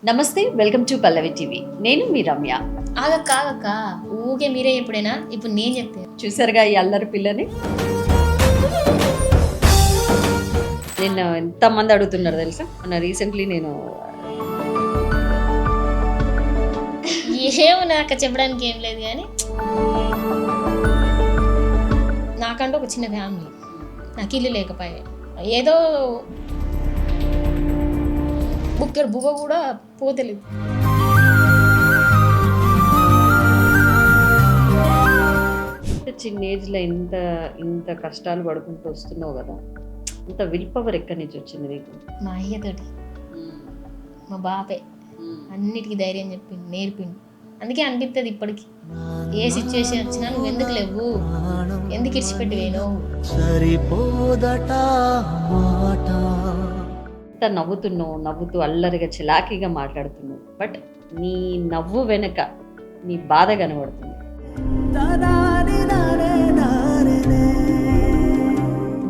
నమస్తే, welcome to Pallavi TV. నేను మీ రమ్య. ఆగక్క ఆగక్క ఊకే మీరే ఎప్పుడైనా ఇప్పుడు నేను చెప్తాను. చూసారుగా ఈ అల్లరి పిల్లని. నిన్న ఎంతమంది అడుగుతున్నారు తెలుసా? మొన్న రీసెంట్లీ నేను ఏమున్నా అక్క చెప్పడానికి ఏం లేదు కానీ నాకంటూ ఒక చిన్న ఫ్యామిలీ, నాకు ఇల్లు లేకపోయే ఏదో బుక్కర్ బువ్వ కూడా పోతలేదు. చిన్న ఏజ్లో ఇంత ఇంత కష్టాలు పడుకుంటూ వస్తున్నావు కదా, ఇంత విల్ పవర్ ఎక్కడి నుంచి వచ్చింది నీకు? మా అయ్యతోటి, మా బాపే అన్నిటికీ ధైర్యం చెప్పిండు, నేర్పిండు. అందుకే అనిపిస్తుంది ఇప్పటికి ఏ సిచ్యువేషన్ వచ్చినా నువ్వు ఎందుకు లేవు, ఎందుకు ఇడిచిపెట్టి వేయను. ఇంత నవ్వుతూ అల్లరిగా చిలాకీగా మాట్లాడుతున్నావు, బట్ నీ నవ్వు వెనక నీ బాధ కనబడుతుంది.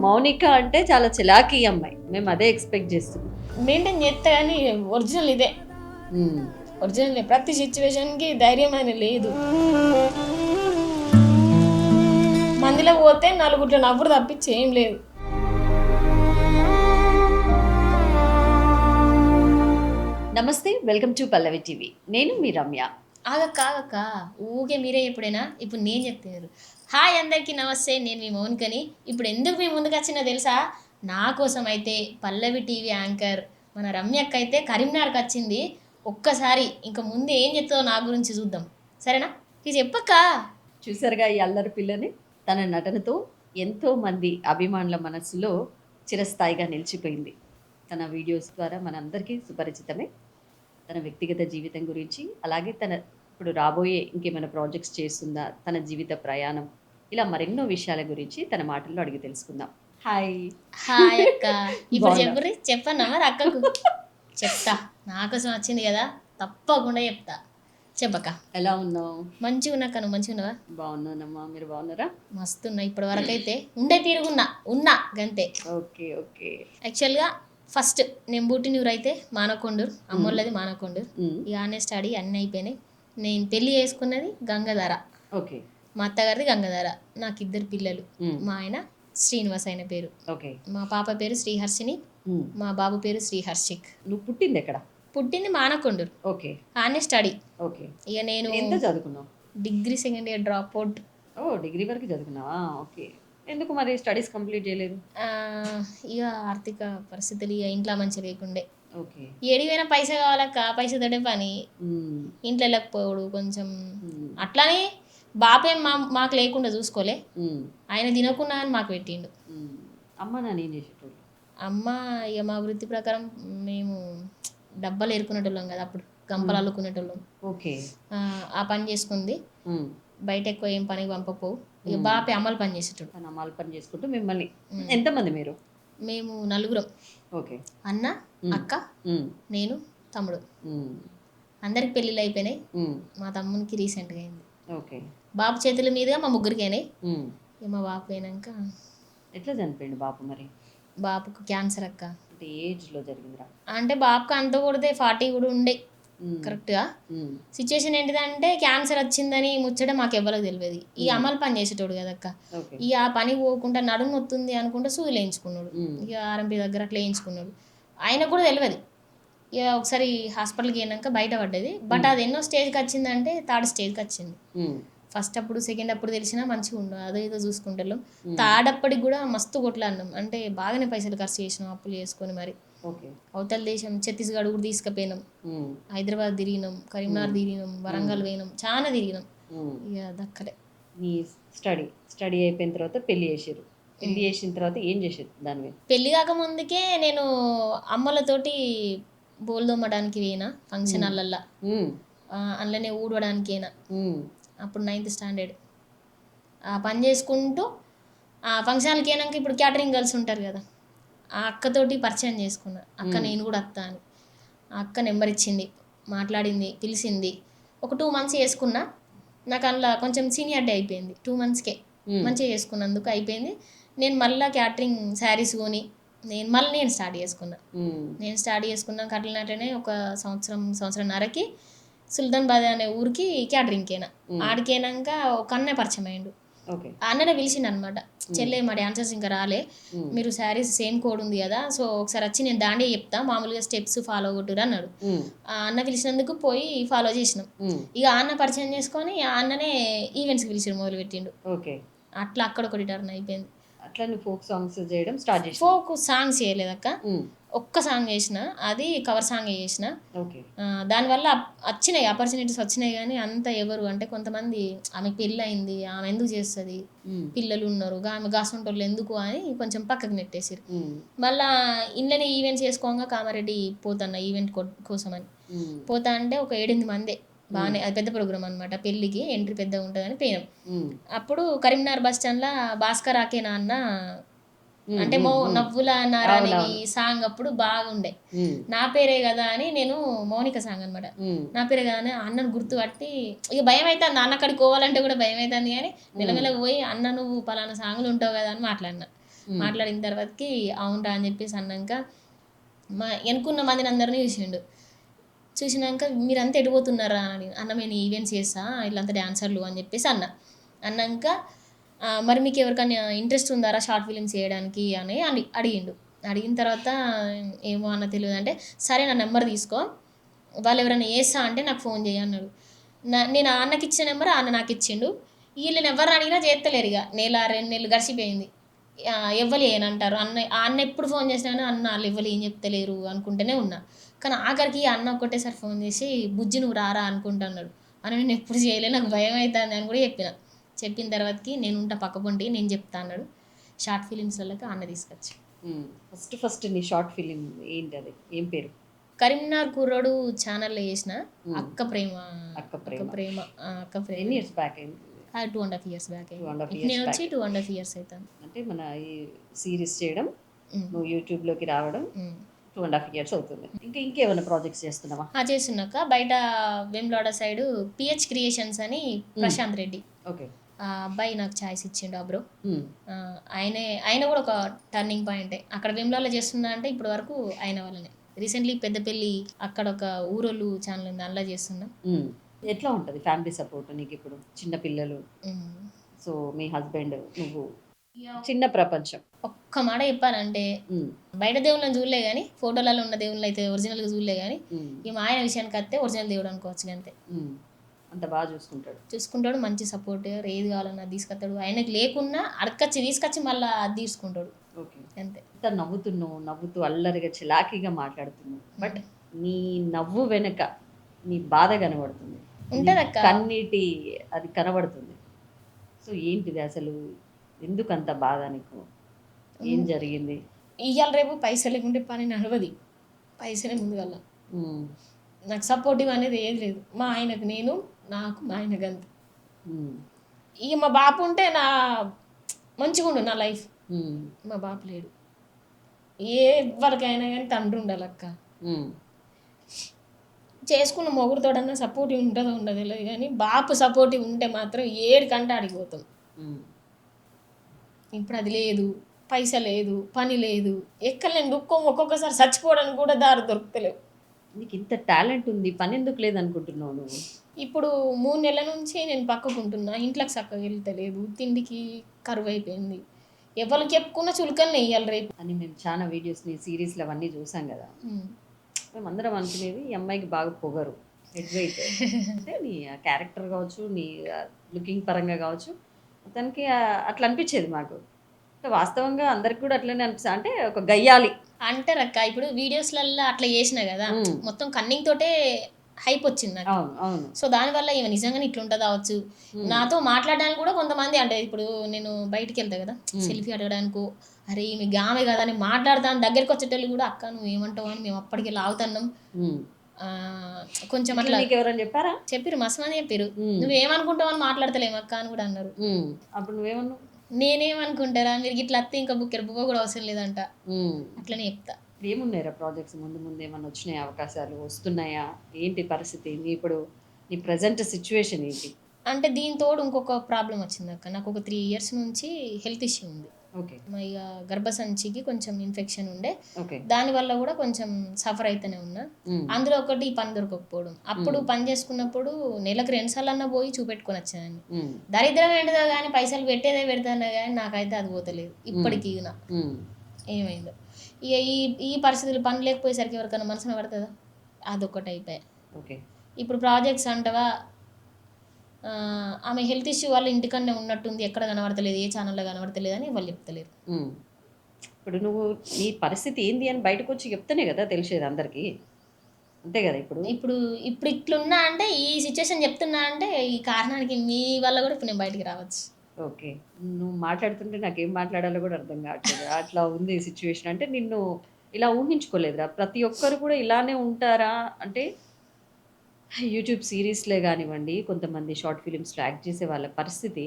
మౌనిక అంటే చాలా చిలాకీ అమ్మాయి, మేము అదే ఎక్స్పెక్ట్ చేస్తున్నాం. మెయింటైన్ చేస్తా కానీ ఒరిజినల్ ఇదే, ఒరిజినల్. ప్రతి సిచ్యువేషన్కి ధైర్యం అని లేదు. మందిలో పోతే నలుగురిలో నవ్వుడు తప్పించి ఏం లేదు. నమస్తే, వెల్కమ్ టు పల్లవి టీవీ. నేను మీ రమ్య. ఆగక్క ఊకే మీరే ఎప్పుడైనా ఇప్పుడు నేను చెప్తాను. హాయ్ అందరికీ నమస్తే, నేను మీ మౌనికని. ఇప్పుడు ఎందుకు మీ ముందుకు వచ్చినా తెలుసా? నా కోసం అయితే పల్లవి టీవీ యాంకర్ మన రమ్యక్క అయితే కరీంనగర్కి వచ్చింది. ఒక్కసారి ఇంకా ముందు ఏం చెప్తావో నా గురించి చూద్దాం, సరేనా? ఇది చెప్పక్క. చూసారుగా ఈ అల్లరి పిల్లని. తన నటనతో ఎంతో మంది అభిమానుల మనసులో చిరస్థాయిగా నిలిచిపోయింది. తన వీడియోస్ ద్వారా మనందరికీ సుపరిచితమే. తన వ్యక్తిగత జీవితం గురించి, అలాగే తన ఇప్పుడు రాబోయే ఇంకేమైనా ప్రాజెక్ట్స్ చేస్తుందా, తన జీవిత ప్రయాణం, ఇలా మరెన్నో విషయాల గురించి తన మాటల్లో అడిగి తెలుసుకుందాం. హాయ్. హాయ్ అక్క. ఇప్పుడు చెప్పన్నా మరి అక్కకు చెప్తా. నా కోసం వచ్చింది కదా, తప్పకుండా చెప్తా. చెప్పక్క. ఎలా ఉన్నావు? మంచిగా ఉన్నాక, నువ్వు మంచిగా ఉన్నావా? బాగున్నానమ్మా, మీరు బాగున్నారా? మస్తున్నా. ఇప్పటి వరకు అయితే ఉండే ఉన్నా గంతే. Okay okay. యాక్చువల్గా ఫస్ట్ నేను పుట్టిన ఊరు అయితే మానకొండూరు, అమ్మోళ్ళది మానకొండూరు. ఇక ఆనే స్టడీ అన్నీ అయిపోయినాయి. నేను పెళ్లి చేసుకున్నది గంగాధర. ఓకే. మా అత్తగారిది గంగాధర. నాకు 2 పిల్లలు. మా ఆయన శ్రీనివాస్ అయిన పేరు. ఓకే. మా పాప పేరు శ్రీహర్షిని, మా బాబు పేరు శ్రీహర్షిక్. నువ్వు పుట్టింది ఎక్కడ? పుట్టింది మానకొండూరు. ఓకే. ఆనే స్టడీ. ఓకే. ఇక నేను ఎంత చదువుకున్నావు? Degree 2nd year drop out. ఓ, డిగ్రీ వరకు చదువుకున్నావా? ఓకే. ఎందుకు మరి స్టడీస్ కంప్లీట్ చేయలేదు? ఇక ఆర్థిక పరిస్థితులు ఇక ఇంట్లో మంచిగా లేకుండే. ఓకే. ఏడిపోయినా పైసా కావాలక్క, పైసతోటే పని. ఇంట్లో వెళ్ళకపోవడు కొంచెం అట్లానే. బాపేం మాకు లేకుండా చూసుకోలే, ఆయన తినకుండా అని మాకు పెట్టిండు. అమ్మ నాన్న ఏం చేసేటోళ్ళు? అమ్మ ఇక మా వృత్తి ప్రకారం మేము డబ్బాలు ఏరుకునేటోళ్ళం కదా, అప్పుడు గంపలు అల్లుకునేటోళ్ళం. ఓకే. ఆ పని చేసుకుంది. బయట ఎక్కువ ఏం పనికి పంపపోవు. ఇక బాపే అమలు పని చేసేటోడు. అమలు పని చేసుకుంటూ మిమ్మల్ని. ఎంతమంది మీరు? మేము 4. ఓకే. అన్న, అక్క, నేను, తమ్ముడు. అందరికి పెళ్ళిళ్ళు అయిపోయినాయి. మా తమ్మునికి రీసెంట్గా అయింది. ఓకే. బాబు చేతుల మీదుగా మా 3కి అయినాయి. మా బాబు అయినాక ఎట్లా చనిపోయింది బాబు మరి? బాబుకు క్యాన్సర్ అక్క. అంటే ఏజ్లో జరిగిందిరా? అంటే బాబుకు అంత కూడితే 40 కూడా ఉండే కరెక్ట్గా. సిచ్యువేషన్ ఏంటిదంటే క్యాన్సర్ వచ్చిందని ముచ్చట మాకు ఎవ్వరికి తెలియదు. ఈ అమలు పని చేసేటోడు కదక్క. ఇక ఆ పని పోకుండా నడుము వస్తుంది అనుకుంటే సూదులు వేయించుకున్నాడు. ఇక ఆర్ఎంపీ దగ్గర అట్లా వేయించుకున్నాడు. ఆయనకు కూడా తెలియదు. ఇక ఒకసారి హాస్పిటల్కి వెళ్ళాక బయటపడ్డది. బట్ అది ఎన్నో స్టేజ్కి వచ్చిందంటే 3rd స్టేజ్కి వచ్చింది. ఫస్ట్ అప్పుడు, సెకండ్ అప్పుడు తెలిసినా మంచిగా ఉండవు, అదో ఏదో చూసుకుంటాం. 3rd అప్పటికి కూడా మస్తు కొట్లాడినాం. అంటే బాగానే పైసలు ఖర్చు చేసినాం, అప్పులు చేసుకొని. మరి అవతల దేశం ఛత్తీస్గఢ్ కూడా తీసుకుపోయినాం, హైదరాబాద్ తిరిగినాం, కరీంనగర్ తిరిగినాం, వరంగల్ పోయినాం, చాలా తిరిగినాం. ఇక దక్కలే. మీ స్టడీ అయిపోయిన తర్వాత పెళ్లి చేసారు. పెళ్లి చేసిన తర్వాత ఏం చేసారు దాని మీద? పెళ్లి కాకముందుకే నేను అమ్మలతోటి బోల్ దోమడానికి పోయినా ఫంక్షన్ హాల్లల్లా, అందులోనే ఊడవడానికి అయినా. అప్పుడు 9th స్టాండర్డ్. ఆ పని చేసుకుంటూ ఆ ఫంక్షన్ హాల్కి అయినాక ఇప్పుడు క్యాటరింగ్ గర్ల్స్ ఉంటారు కదా, ఆ అక్కతోటి పరిచయం చేసుకున్నా. అక్క నేను కూడా వస్తా అని. ఆ అక్క నెంబర్ ఇచ్చింది, మాట్లాడింది, పిలిచింది. ఒక 2 months చేసుకున్నా. నాకు అందులో కొంచెం సీనియారిటీ అయిపోయింది 2 monthsకే. మంచిగా చేసుకున్నందుకు అయిపోయింది. నేను మళ్ళీ క్యాటరింగ్ శారీస్ కొని నేను స్టార్ట్ చేసుకున్నా. నేను స్టార్ట్ చేసుకున్నాక అట్లనే ఒక సంవత్సరంన్నరకి సుల్తాన్బాద్ అనే ఊరికి క్యాటరింగ్కేనా. ఆడికేనాక ఒక అన్నయ్య పరిచయం అయ్యిండు. ఓకే. ఆ అన్ననే పిలిచిండు అనమాట, చెల్లె మా డాన్సర్స్ ఇంకా రాలే, మీరు శారీస్ సేమ్ కోడ్ ఉంది కదా, సో ఒకసారి వచ్చి నేను దాండియా చెప్తా, మామూలుగా స్టెప్స్ ఫాలో కొట్టురు అన్నాడు. ఆ అన్న పిలిచినందుకు పోయి ఫాలో చేసినాం. ఇక ఆ అన్న పరిచయం చేసుకొని ఆ అన్ననే ఈవెంట్స్కి పిలిచి మొదలు పెట్టిండు. ఓకే. అట్లా అక్కడ ఒకటి టర్న్ అయిపోయింది. అట్లా నువ్వు ఫోక్ సాంగ్స్ చేయడం స్టార్ట్ చేసి? ఫోక్ సాంగ్స్ చేయలేదక్క, ఒక్క సాంగ్ చేసిన, అది కవర్ సాంగ్ చేసిన. ఓకే. దానివల్ల వచ్చినాయి ఆపర్చునిటీస్ వచ్చినాయి, కానీ అంత ఎవరు అంటే కొంతమంది ఆమెకు పెళ్ళి అయింది, ఆమె ఎందుకు చేస్తుంది, పిల్లలు ఉన్నారు, ఆమె గాసుంటోళ్ళు ఎందుకు అని కొంచెం పక్కకు నెట్టేసారు. మళ్ళా ఇంట్లోనే ఈవెంట్స్ చేసుకోగా కామారెడ్డి పోతాన్న ఈవెంట్ కోసం అని పోతా అంటే ఒక 7-8 మందే, బాగానే అది పెద్ద ప్రోగ్రామ్ అనమాట, పెళ్ళికి ఎంట్రీ పెద్దగా ఉంటుందని పోయినాం. అప్పుడు కరీంనగర్ బస్ స్టాండ్లో భాస్కర్ ఆకేనా అన్న అంటే నవ్వుల నారానికి సాంగ్ అప్పుడు బాగుండే. నా పేరే కదా అని నేను మౌనిక సాంగ్ అనమాట, నా పేరే కదా అని అన్నను గుర్తుపట్టి ఇక భయం అవుతుంది, అన్న అక్కడికి పోవాలంటే కూడా భయం అవుతుంది, కానీ మెల్లమెల్లగా పోయి అన్న నువ్వు పలానా సాంగ్లు ఉంటావు కదా అని మాట్లాడిన తర్వాతకి అవునరా అని చెప్పేసి అన్నాక మా వెనుకున్న మందిని అందరినీ చూసినాక మీరంతా ఎడిపోతున్నారా అని, అన్న నేను ఈవెంట్స్ చేస్తా వీళ్ళంతా డాన్సర్లు అని చెప్పేసి అన్నాక మరి మీకు ఎవరికైనా ఇంట్రెస్ట్ ఉందారా షార్ట్ ఫిలిమ్స్ చేయడానికి అని అడిగిన తర్వాత ఏమో అన్న తెలియదు అంటే, సరే నా నెంబర్ తీసుకో, వాళ్ళు ఎవరైనా చేస్తా అంటే నాకు ఫోన్ చేయి అన్నాడు. నేను ఆ అన్నకి ఇచ్చిన నెంబర్ అన్న నాకు ఇచ్చిండు. వీళ్ళని ఎవరిని అడిగినా చేస్తలేరు. ఇక 1-2 నెలలు గడిచిపోయింది, ఎవ్వరు ఏనంటారు. అన్న ఎప్పుడు ఫోన్ చేసినా అన్న వాళ్ళు ఎవ్వరు ఏం చెప్తలేరు అనుకుంటూనే ఉన్నా. కానీ ఆఖరికి అన్న ఒక్కటేసారి ఫోన్ చేసి బుజ్జి నువ్వు రారా అనుకుంటున్నాడు అని, నేను ఎప్పుడు చేయలేదు, నాకు భయం అవుతుంది అని కూడా చెప్పిన తర్వాతకి నేను ఉంటా పక్కపొంటి నేను చెప్తా అన్నాడు. షార్ట్ ఫిలిమ్స్ వాళ్ళకి అన్న తీసుకొచ్చి ఫస్ట్ నీ షార్ట్ ఫిలిం ఏంటి, అది ఏం పేరు? కరీంనగర్ కుర్రోడు ఛానల్లో చేసిన అక్క ప్రేమ. ఎన్ని ఇయర్స్ బ్యాక్ అయింది? 2.5 years బ్యాక్ అయింది. నేను వచ్చి 2.5 years అవుతాను. అంటే మన ఈ సిరీస్ చేయడం, నువ్వు యూట్యూబ్లోకి రావడం 2.5 years అవుతుంది. ఇంకేమైనా ప్రాజెక్ట్స్ చేస్తున్నావా? చేస్తున్నాక బయట వేములవాడ సైడ్ పిహెచ్ క్రియేషన్స్ అని ప్రశాంత్ రెడ్డి, ఓకే, ఆ అబ్బాయి నాకు ఛాయిస్ ఇచ్చిండు ఆ బ్రో. ఆయన కూడా ఒక టర్నింగ్ పాయింటే. అక్కడ వేములవాడలో చేస్తున్నా అంటే ఇప్పటి వరకు ఆయన వల్లనే. రీసెంట్లీ పెద్దపల్లి అక్కడ ఒక ఊరోళ్ళు ఛానల్ ఉంది, అందులో చేస్తున్నా. ఎట్లా ఉంటుంది ఫ్యామిలీ సపోర్ట్ నీకు ఇప్పుడు? చిన్న పిల్లలు, సో మీ హస్బెండ్, నువ్వు, చిన్న ప్రపంచం. ఒక్క మాట చెప్పాలంటే బయట దేవుళ్ళని చూడలే కానీ, ఫోటోలలో ఉన్న దేవుళ్ళు అయితే ఒరిజినల్గా చూడలే కానీ, ఈ మా ఆయన విషయానికి వస్తే ఒరిజినల్ దేవుడు అనుకోవచ్చు. అంతే, అంత బాగా చూసుకుంటాడు. మంచి సపోర్ట్, ఏది కావాలన్నా తీసుకొస్తాడు. ఆయనకు లేకున్నా తీసుకొచ్చి మళ్ళీ అది తీసుకుంటాడు. అంతే. అంత నవ్వుతూ అల్లరిగా చిలాకీగా మాట్లాడుతున్నావు, బట్ నీ నవ్వు వెనక నీ బాధ కనబడుతుంది, కన్నీటి అది కనబడుతుంది. సో ఏంటిది అసలు, ఎందుకు అంత బాధ నీకు? ఏం జరిగింది? ఇవాళ రేపు పైసలు లేకుంటే పని నడవది, పైసలే ముందుగల. నాకు సపోర్టివ్ అనేది ఏది లేదు. మా ఆయనకు నేను, నాకు మా ఆయనకు అంతే. ఇక మా బాపు ఉంటే మంచిగా ఉండు నా లైఫ్. మా బాపు లేడు. ఎవరికైనా కానీ తండ్రి ఉండాలక్క. చేసుకున్న మొగుడుతోడన్నా సపోర్టివ్ ఉంటుందో ఉండదు లేదు, కానీ బాపు సపోర్టివ్ ఉంటే మాత్రం ఏడికంటే ఆడిపోతాం. ఇప్పుడు అది లేదు, పైసా లేదు, పని లేదు, ఎక్కలేని దుఃఖం, ఒక్కొక్కసారి చచ్చిపోవడానికి కూడా దారి దొరుకుతలేవు. నీకు ఇంత టాలెంట్ ఉంది, పని ఎందుకు లేదు అనుకుంటున్నావు నువ్వు? ఇప్పుడు 3 నెలల నుంచి నేను పక్కకుంటున్నా, ఇంట్లోకి చక్కగా వెళ్తలేదు, తిండికి కరువు అయిపోయింది, ఎవరికి చెప్పుకున్న చులకలు వేయాలి రేపు అని. మేము చాలా వీడియోస్ని, సిరీస్లు అవన్నీ చూసాం కదా, మేము అందరం అనుకునేది ఈ అమ్మాయికి బాగా పొగరు, హెడ్ వెయిట్ అంటే నీ క్యారెక్టర్ కావచ్చు, నీ లుకింగ్ పరంగా కావచ్చు, అతనికి అట్లా అనిపించేది మాకు. వాస్తవంగా అందరికి కూడా అట్లనే అనిపిస్తుంది, అంటే ఒక గయ్యాలి అంటారక్క. ఇప్పుడు వీడియోస్లలో అట్లా చేసిన కదా, మొత్తం కన్నింగ్ తోటే హైప్ వచ్చింది నాకు. సో దానివల్ల ఈమె నిజంగానే ఇట్లుంటుంది అవచ్చు. నాతో మాట్లాడడానికి కూడా కొంతమంది, అంటే ఇప్పుడు నేను బయటికి వెళ్తా కదా సెల్ఫీ అడగడానికో, అరే ఈమె గామె కదా అని మాట్లాడతాను, దగ్గరికి వచ్చేటోళ్ళు కూడా అక్క నువ్వు ఏమంటావు అని మేము అప్పటికి లాగుతున్నాం. కొంచెం అట్లా చెప్పారా? చెప్పిరు, మస్తు మంది చెప్పారు. నువ్వేమనుకుంటావు అని మాట్లాడతలేము అక్క అని కూడా అన్నారు. అప్పుడు నువ్వేమన్నావు? నేనేమనుకుంటారా, మీరు ఇట్లా అత్తే ఇంకా బుక్కెరు బువ్వ కూడా అవసరం లేదంట, అట్లనే చెప్తా. ఏమున్నాయా ప్రాజెక్ట్స్ ముందు ఏమన్నా వచ్చినాయా, అవకాశాలు వస్తున్నాయా, ఏంటి పరిస్థితి ఇప్పుడు నీ ప్రజెంట్ సిచ్యువేషన్ ఏంటి? అంటే దీని తోడు ఇంకొక ప్రాబ్లం వచ్చింది అక్క. నాకు ఒక 3 years నుంచి హెల్త్ ఇష్యూ ఉంది. ఓకే. ఇక గర్భసంచికి కొంచెం ఇన్ఫెక్షన్ ఉండే, ఓకే. దానివల్ల కూడా కొంచెం సఫర్ అయితేనే ఉన్నా. అందులో ఒకటి ఈ పని దొరకకపోవడం. అప్పుడు పని చేసుకున్నప్పుడు నెలకు 2 సార్లు పోయి చూపెట్టుకొని వచ్చానండి. దరిద్రం ఏంటిదో కానీ పైసలు పెట్టేదే పెడతాను కానీ నాకైతే అది పోతలేదు ఇప్పటికీ. ఏమైందో ఇక ఈ పరిస్థితులు పని లేకపోయేసరికి ఎవరికైనా మనసున పడుతుందా? అదొకటి అయిపోయాయి. ఓకే. ఇప్పుడు ప్రాజెక్ట్స్ అంటవా, ఆమె హెల్త్ ఇష్యూ వల్ల ఇంటికన్నా ఉన్నట్టుంది, ఎక్కడ కనబడతలేదు, ఏ ఛానల్లో కనబడతలేదు అని వాళ్ళు చెప్తలేరు. ఇప్పుడు నువ్వు నీ పరిస్థితి ఏంది అని బయటకు వచ్చి చెప్తేనే కదా తెలిసేది అందరికీ, అంతే కదా? ఇప్పుడు ఇట్లున్నా అంటే ఈ సిచ్యువేషన్ చెప్తున్నా అంటే ఈ కారణానికి మీ వల్ల కూడా ఇప్పుడు నేను బయటికి రావచ్చు. ఓకే. నువ్వు మాట్లాడుతుంటే నాకేం మాట్లాడాలో కూడా అర్థం కావట్లేదు. అట్లా ఉంది సిచ్యువేషన్. అంటే నిన్ను ఇలా ఊహించుకోలేదురా? ప్రతి ఒక్కరు కూడా ఇలానే ఉంటారా? అంటే యూట్యూబ్ సీరీస్‌లే గానివ్వండి, కొంతమంది షార్ట్ ఫిలిమ్స్‌లో యాక్ట్ చేసే వాళ్ళ పరిస్థితి,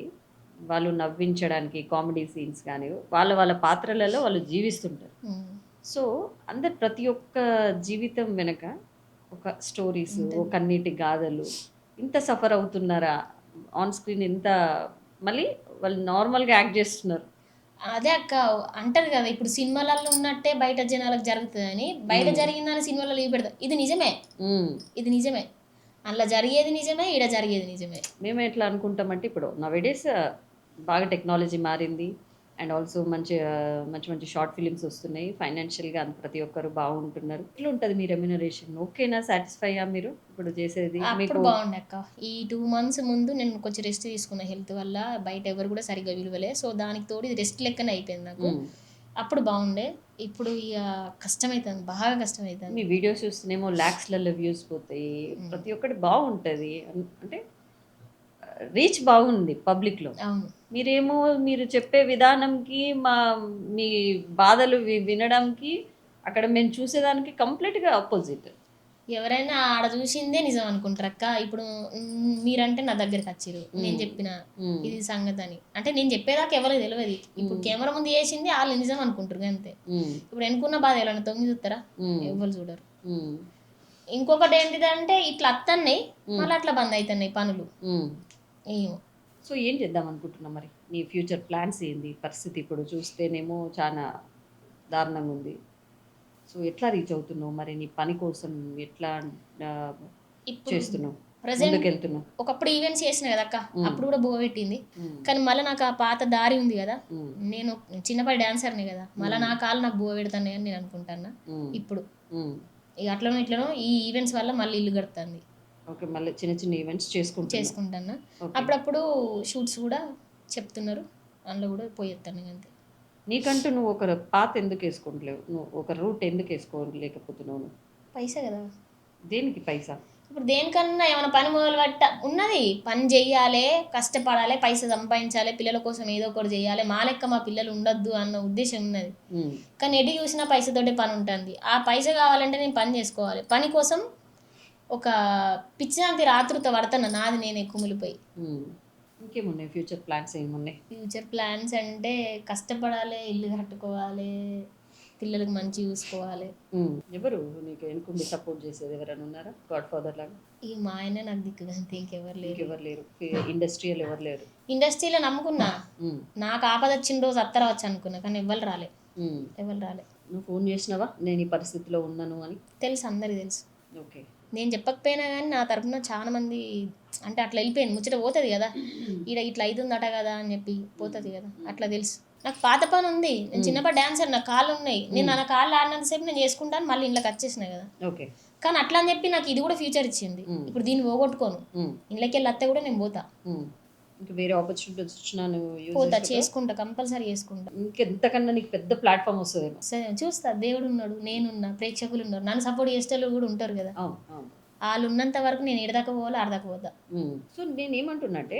వాళ్ళు నవ్వించడానికి కామెడీ సీన్స్ గాని, వాళ్ళ పాత్రలలో వాళ్ళు జీవిస్తుంటారు. సో, ప్రతి ఒక్క జీవితం వెనక ఒక స్టోరీస్, ఒక కన్నీటి గాథలు, ఇంత సఫర్ అవుతున్నారా? ఆన్ స్క్రీన్ ఇంత మళ్ళీ వాళ్ళు నార్మల్‌గా యాక్ట్ చేస్తున్నారు. అదే అక్క అంటారు కదా, ఇప్పుడు సినిమాలలో ఉన్నట్టే బయట జనాలకు జరుగుతుందని, బయట జరిగిందని సినిమాలలో పెడతారు. ఇది నిజమే, ఇది నిజమే. అలా జరిగేది నిజమే, ఈడ జరిగేది నిజమే. మేము ఎట్లా అనుకుంటామంటే ఇప్పుడు నవేడేస్ బాగా టెక్నాలజీ మారింది. అండ్ ఆల్సో మంచి మంచి షార్ట్ ఫిలిమ్స్ వస్తున్నాయి. ఫైనాన్షియల్గా ప్రతి ఒక్కరు బాగుంటున్నారు. ఎట్లా ఉంటుంది మీ రెమ్యునరేషన్? ఓకేనా? సాటిస్ఫైయా మీరు ఇప్పుడు చేసేది? అప్పుడు బాగుండే అక్క. ఈ 2 months ముందు నేను కొంచెం రెస్ట్ తీసుకున్న హెల్త్ వల్ల. బయట ఎవరు కూడా సరిగ్గా విలువలే. సో దానికి తోడు ఇది రెస్ట్ లెక్కనే అయిపోయింది నాకు. అప్పుడు బాగుండే, ఇప్పుడు ఇక కష్టమవుతుంది, బాగా కష్టమవుతుంది. మీ వీడియోస్ చూస్తేనేమో ల్యాక్స్లలో వ్యూస్ పోతాయి, ప్రతి ఒక్కటి బాగుంటుంది, అంటే రీచ్ బాగుంది పబ్లిక్లో. అవును. మీరేమో మీరు చెప్పే విధానంకి మీ బాధలు వినడానికి అక్కడ మేము చూసేదానికి కంప్లీట్గా ఆపోజిట్. ఎవరైనా ఆడ చూసిందే నిజం అనుకుంటారు అక్క. ఇప్పుడు మీరంటే నా దగ్గరికి వచ్చిరు, నేను చెప్పిన ఇది సంగతి అని, అంటే నేను చెప్పేదాకా ఎవరికి తెలియదు. ఇప్పుడు కెమెరా ముందు చేసింది వాళ్ళు నిజం అనుకుంటారు అంతే. ఇప్పుడు ఎన్నుకున్న బాధ ఎవరైనా తొంగి చూస్తారా? ఎవరు చూడరు. ఇంకొకటి ఏంటిదంటే ఇట్లా అత్తన్నాయి మళ్ళీ అట్లా బంద్ అవుతున్నాయి పనులు. ఏమో. సో ఏం చేద్దాం అనుకుంటున్నాం మరి? నీ ఫ్యూచర్ ప్లాన్స్ ఏంది? పరిస్థితి ఇప్పుడు చూస్తేనేమో చాలా దారుణంగా ఉంది. సో ఎట్లా రీచ్ అవుతున్నావు మరి? నీ పని కోసం ఎట్లా చేస్తున్నావు? వెళ్తున్నావు? ఒకప్పుడు ఈవెంట్స్ చేసిన కదా అక్క, అప్పుడు కూడా బో పెట్టింది. కానీ మళ్ళీ నాకు ఆ పాత దారి ఉంది కదా, నేను చిన్నపాటి డాన్సర్ని కదా, మళ్ళీ నా కాళ్ళు నాకు బో పెడతాను అని నేను అనుకుంటాను ఇప్పుడు. ఇక అట్లనో ఇట్లనో ఈ ఈవెంట్స్ వల్ల మళ్ళీ ఇల్లు గడుతుంది. ఓకే. మళ్ళీ చిన్న చిన్న ఈవెంట్స్ చేసుకుంటాను. అప్పుడప్పుడు షూట్స్ కూడా చెప్తున్నారు, అందులో కూడా పోయేస్తాను అంతే. నీకంటూ నువ్వు ఒక పాత ఎందుకు వేసుకోవట్లేవు? నువ్వు ఒక రూట్ ఎందుకు వేసుకోలేకపోతున్నావు? పైసా కదా. దేనికి పైసా? ఇప్పుడు దేనికన్నా ఏమైనా పని మొదలు ఉన్నది, పని చెయ్యాలి, కష్టపడాలి, పైసా సంపాదించాలి, పిల్లల కోసం ఏదో ఒకటి చేయాలి, మా లెక్క మా పిల్లలు ఉండొద్దు అన్న ఉద్దేశం ఉన్నది. కానీ ఎటు చూసినా పైసతోటే పని ఉంటుంది. ఆ పైసా కావాలంటే నేను పని చేసుకోవాలి. పని కోసం ఒక పిచ్చినాంతి రాత్రితో పడుతున్నా, నాది నేను కుమిలిపోయి. ఇంకేమున్నాయి ఫ్యూచర్ ప్లాన్స్? ఏమున్నాయి ఫ్యూచర్ ప్లాన్స్ అంటే కష్టపడాలి, ఇల్లు కట్టుకోవాలి, పిల్లలకు మంచి చూసుకోవాలి. ఎవరు నీకు ఎన్నుకుండి సపోర్ట్ చేసేది? ఎవరైనా ఉన్నారా గాడ్ ఫాదర్ లాగా? ఈ మా ఆయన నాకు దిక్కుగా, ఇంకెవరు లేరు. ఇండస్ట్రీలో ఎవరు లేరు? ఇండస్ట్రీలో నమ్ముకున్నా, నాకు ఆపద వచ్చిన రోజు అత్తరవచ్చు అనుకున్నా, కానీ ఎవరు రాలే. నువ్వు ఫోన్ చేసినావా నేను ఈ పరిస్థితిలో ఉన్నాను అని? తెలుసు, అందరికి తెలుసు. ఓకే. నేను చెప్పకపోయినా కానీ నా తరఫున చాలా మంది, అంటే అట్లా వెళ్ళిపోయింది ముచ్చట, పోతుంది కదా ఈడ ఇట్లా అవుతుందట కదా అని చెప్పి పోతుంది కదా, అట్లా తెలుసు. నాకు పాత పని ఉంది, నేను చిన్నప్పటి డాన్సర్, నాకు కాళ్ళు ఉన్నాయి, నేను నా కాళ్ళు ఆడినంతసేపు నేను చేసుకుంటాను, మళ్ళీ ఇంట్లోకి వచ్చేసినా కదా. ఓకే. కానీ అట్లా అని చెప్పి నాకు ఇది కూడా ఫ్యూచర్ ఇచ్చింది. ఇప్పుడు దీన్ని పోగొట్టుకోను, ఇంట్లోకి వెళ్ళి అత్తే కూడా నేను పోతా. ఇంకా వేరే ఆపర్చునిటీస్ వచ్చినా పోతా, చేసుకుంటా, కంపల్సరీ చేసుకుంటా. ఇంకెంతకన్నా నీకు పెద్ద ప్లాట్ఫామ్ వస్తుందేమో. సరే చూస్తా, దేవుడు ఉన్నాడు, నేనున్నా, ప్రేక్షకులు ఉన్నారు, నన్ను సపోర్ట్ చేసేవాళ్ళు కూడా ఉంటారు కదా. వాళ్ళు ఉన్నంత వరకు నేను ఎడదాకా పోవాలి, ఆడదాకా పోతా. సో నేనేమంటున్నా అంటే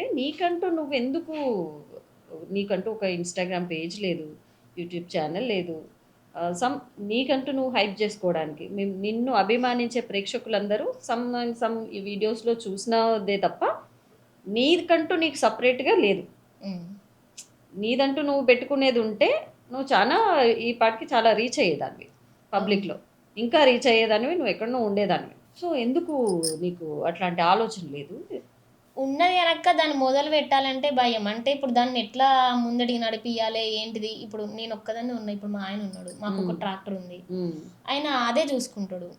నీకంటూ ఒక ఇన్స్టాగ్రామ్ పేజ్ లేదు, యూట్యూబ్ ఛానల్ లేదు, నీకంటూ నువ్వు హైప్ చేసుకోవడానికి నిన్ను అభిమానించే ప్రేక్షకులందరూ సమ్ ఈ వీడియోస్లో చూసినదే తప్ప నీకంటూ నీకు సపరేట్గా లేదు. నీదంటూ నువ్వు పెట్టుకునేది ఉంటే నువ్వు చాలా ఈ పాటికి చాలా రీచ్ అయ్యేదానివి పబ్లిక్లో, ఇంకా రీచ్ అయ్యేదానివి, నువ్వు ఎక్కడనో ఉండేదానివి. సో ఎందుకు నీకు అట్లాంటి ఆలోచన లేదు? ఉన్నది కనుక దాన్ని మొదలు పెట్టాలంటే భయం. అంటే ఇప్పుడు దాన్ని ఎట్లా ముందడికి నడిపియాలి ఏంటిది? ఇప్పుడు నేను ఒక్కదాన్నే ఉన్నా. ఇప్పుడు మా ఆయన ఉన్నాడు. మాకు ఒక ట్రాక్టర్ ఉంది. ఆయన అదే చూసుకుంటాడు.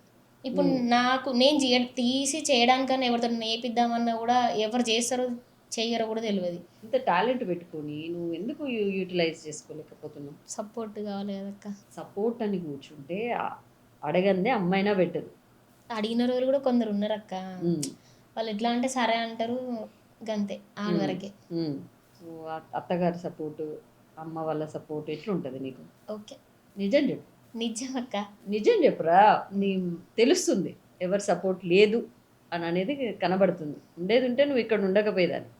ఇప్పుడు నాకు నేను తీసి చేయడానికన్నా ఎవరితో నేర్పిద్దామన్నా కూడా ఎవరు చేస్తారో చెయ్యరో కూడా తెలియదు. ఇంత టాలెంట్ పెట్టుకొని నువ్వు ఎందుకు యూటిలైజ్ చేసుకోలేకపోతున్నావు? సపోర్ట్ కావాలి కదక్క. సపోర్ట్ అని కూర్చుంటే అడగందే అమ్మాయినా పెట్టరు. అడిగిన రోజులు కూడా కొందరు ఉన్నారక్క. వాళ్ళు ఎట్లా అంటే సరే అంటారు, గంతే ఆడి వరకే. సో అత్తగారి సపోర్టు, అమ్మ వాళ్ళ సపోర్ట్ ఎట్లుంటుంది నీకు? ఓకే. నిజం చెప్పు. నిజం అక్క. నిజం చెప్పురా. నీ తెలుస్తుంది ఎవరి సపోర్ట్ లేదు అని అనేది కనబడుతుంది. ఉండేది ఉంటే నువ్వు ఇక్కడ ఉండకపోయేదాన్ని.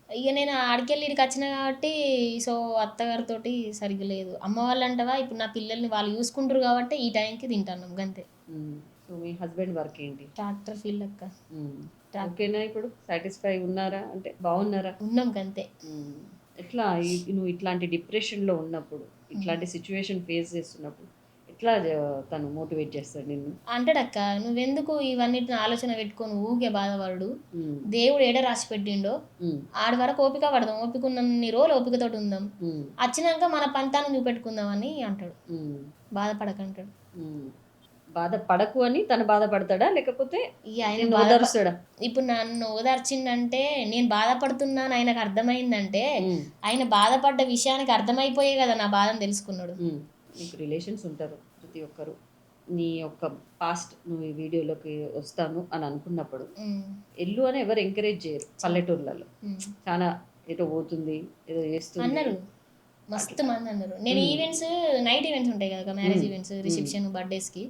ఇక నేను ఆడికెళ్ళి ఇక్కడికి వచ్చిన కాబట్టి సో అత్తగారితోటి సరిగ్గా లేదు. అమ్మ వాళ్ళు అంటవా ఇప్పుడు నా పిల్లల్ని వాళ్ళు చూసుకుంటారు కాబట్టి ఈ టైంకి తింటాను గంతే. సో మీ హస్బెండ్ వర్క్ ఏంటి? ట్రాక్టర్ ఫీల్డ్ అక్క. ఓకేనా? ఇప్పుడు సాటిస్ఫై ఉన్నారా? అంటే బాగున్నారా? ఉన్నాం గంతే. ఎట్లా నువ్వు ఇట్లాంటి డిప్రెషన్లో ఉన్నప్పుడు, ఇట్లాంటి సిచ్యువేషన్ ఫేస్ చేస్తున్నప్పుడు ఎట్లా తను మోటివేట్ చేస్తాడు నిన్ను? అంటాడక్క, నువ్వెందుకు ఇవన్నిటిని ఆలోచన పెట్టుకొని ఊకే బాధపడు, దేవుడు ఏడ రాసి పెట్టిండో ఆడి వరకు ఓపిక పడదాం, ఓపిక ఉన్నన్ని రోజులు ఓపికతోటి ఉందాం, వచ్చినాక మన పంతాన్ని చూపెట్టుకుందాం అని అంటాడు. బాధపడకంటాడు. బాధపడకు అని తను బాధపడతాడా లేకపోతే ఆయన ఓదార్స్తాడా? ఇప్పుడు నన్ను ఓదార్చిందంటే నేను బాధపడుతున్నాను ఆయనకు అర్థమైందంటే ఆయన బాధపడ్డ విషయానికి అర్థమైపోయే కదా నా బాధను తెలుసుకున్నాడు. నీకు రిలేషన్స్ ఉంటారు ప్రతి ఒక్కరు. నీ యొక్క పాస్ట్ నువ్వు ఈ వీడియోలోకి వస్తాను అని అనుకున్నప్పుడు ఎల్లు అని ఎవరు ఎంకరేజ్ చేయరు. పల్లెటూర్లలో చాలా ఏదో పోతుంది ఏదో చేస్తుంది అన్నారు, మస్తు మంది అన్నారు. నేను ఈవెంట్స్ నైట్ ఈవెంట్స్ ఉంటాయి కదా, మ్యారేజ్ ఈవెంట్స్, రిసెప్షన్, బర్త్డేస్కి.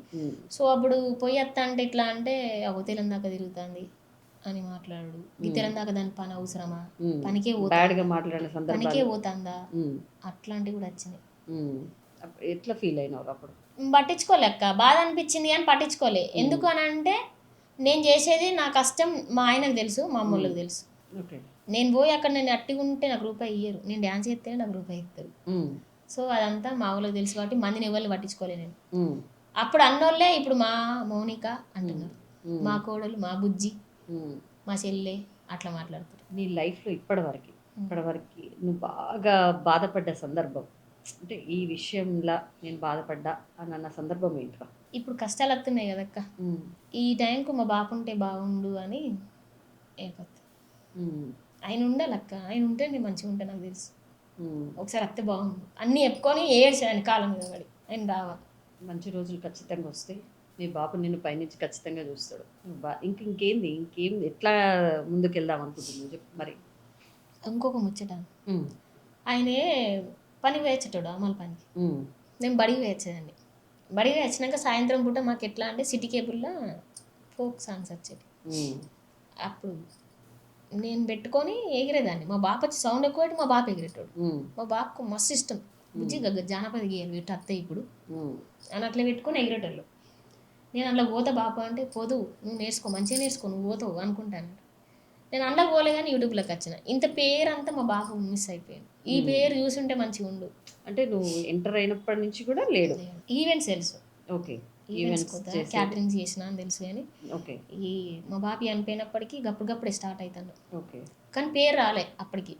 సో అప్పుడు పోయి వస్తా అంటే ఇట్లా అంటే తెలం దాకా తిరుగుతుంది అని మాట్లాడు. ఈ తెలం దాకా దాని పని అవసరమా, పనికే పోతుందా, అట్లాంటివి కూడా వచ్చినాయి. ఎట్లా ఫీల్ అయినావు అప్పుడు? పట్టించుకోలేక బాధ అనిపించింది కానీ పట్టించుకోలే. ఎందుకు అని అంటే నేను చేసేది నా కష్టం మా ఆయనకు తెలుసు, మా అమ్మోళ్ళకి తెలుసు. నేను పోయి అక్కడ నేను అట్టిగా ఉంటే నాకు రూపాయి ఇయ్యరు, నేను డ్యాన్స్ చేస్తే నాకు రూపాయి ఇస్తారు. సో అదంతా మా వాళ్ళకి తెలుసు కాబట్టి మందిని ఎవరిని పట్టించుకోలే నేను. అప్పుడు అన్నోళ్ళే ఇప్పుడు మా మౌనిక అంటున్నారు, మా కోడలు, మా బుజ్జి, మా చెల్లె అట్లా మాట్లాడుతారు. నీ లైఫ్లో ఇప్పటివరకు నువ్వు బాగా బాధపడ్డ సందర్భం అంటే ఈ విషయంలో నేను బాధపడ్డా అని అన్న సందర్భం ఏంట్రా? ఇప్పుడు కష్టాలు వస్తున్నాయి కదక్క, ఈ టైంకు మా బాపు ఉంటే బాగుండు అని ఏర్పడుతుంది. ఆయన ఉండాలక్క, ఆయన ఉంటే నేను మంచిగా ఉంటాను నాకు తెలుసు. ఒకసారి అత్తే బాగుండు అన్నీ చెప్పుకొని ఏడ్చాను కాలం మీద పడి. ఆయన రావాలి. మంచి రోజులు ఖచ్చితంగా వస్తాయి. మీ బాపు నిన్ను పైనుంచి ఖచ్చితంగా చూస్తాడు. ఇంకేంది ఎట్లా ముందుకెళ్దాం అనుకుంటున్నావు చెప్పు మరి. ఇంకొక ముచ్చట, ఆయనే పని వేయచ్చేటాడు అమలు పనికి, నేను బడికి వేయచ్చేదండి. బడికి వచ్చినాక సాయంత్రం పూట మాకు ఎట్లా అంటే సిటీ కేబుల్లో ఫోక్ సాంగ్స్ వచ్చేవి. అప్పుడు నేను పెట్టుకొని ఎగిరేదాన్ని. మా బాప వచ్చి సౌండ్ ఎక్కువ మా బాప ఎగిరేటాడు. మా బాపకు మస్తు ఇష్టం బుజ్జి జానపద గీయాలి వీటి అత్తే ఇప్పుడు అని అట్లా పెట్టుకొని ఎగిరేటోళ్ళు. నేను అట్లా పోతా బాప అంటే పోదు, నువ్వు నేర్చుకో, మంచిగా నేర్చుకో, నువ్వు పోతావు అనుకుంటాను. నేను అండకు పోలే కానీ యూట్యూబ్లోకి వచ్చిన. ఇంత పేరు అంతా మా బాబు మిస్ అయిపోయింది. ఈ పేరు చూసుంటే మంచిగా ఉండు. అంటే నువ్వు ఎంటర్ అయినప్పటి నుంచి కూడా లేడు. ఈవెంట్స్ తెలుసు, ఓకే, ఈవెంట్స్ క్యాటరింగ్ చేసిన అని తెలుసు కానీ ఓకే ఈ మా బాబు చనిపోయినప్పటికీ గప్పుడే స్టార్ట్ అవుతాను. ఓకే, కానీ పేరు రాలే అప్పటికి.